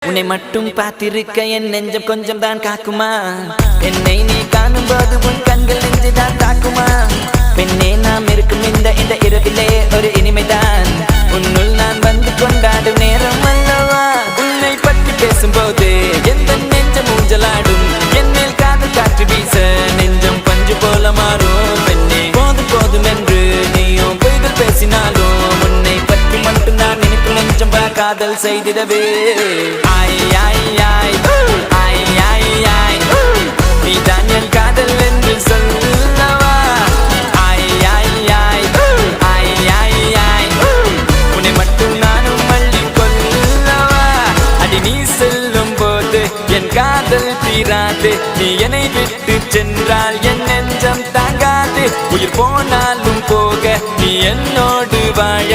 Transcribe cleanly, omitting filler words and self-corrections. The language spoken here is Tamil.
உன்னை மட்டும் பார்த்திருக்க என் நெஞ்சம் கொஞ்சம் தான் காக்குமா என்னை நீ காணும் போது உன் கண்கள் நெஞ்சுதான் தாக்குமா பெண்ணே நாம் இருக்கும் இந்த இரவிலே ஒரு இனிமைதான் உன்னுள் நான் வந்து கொண்டாடும் நேரம் அல்லவா உன்னை பற்றி பேசும்போது எந்த நெஞ்சம் ஊஞ்சலாடும் என் மேல் காதல் காற்று வீச நெஞ்சம் பஞ்சு போல மாறும் பெண்ணே போதும் போதும் என்று நீயும் பொய்கள் பேசினாலும் உன்னை பற்றி மட்டும் நான் நினைக்கும் நெஞ்சம் காதல் செய்திடவே ஆய் ஆய் ஆய் ஆய் ஆய் ஆய் நீதான் என் காதல் என்று சொல்லவா ஆய் ஆய் ஆய் ஆய் ஆய் ஆய் உன்னை மட்டும் நானும் மல்லி கொள்ளவா அடி நீ செல்லும் போது என் காதல் தீராது நீ என்னை விட்டு சென்றால் என் நெஞ்சம் தாங்காது உயிர் போனாலும் போக நீ என்னோடு வாழ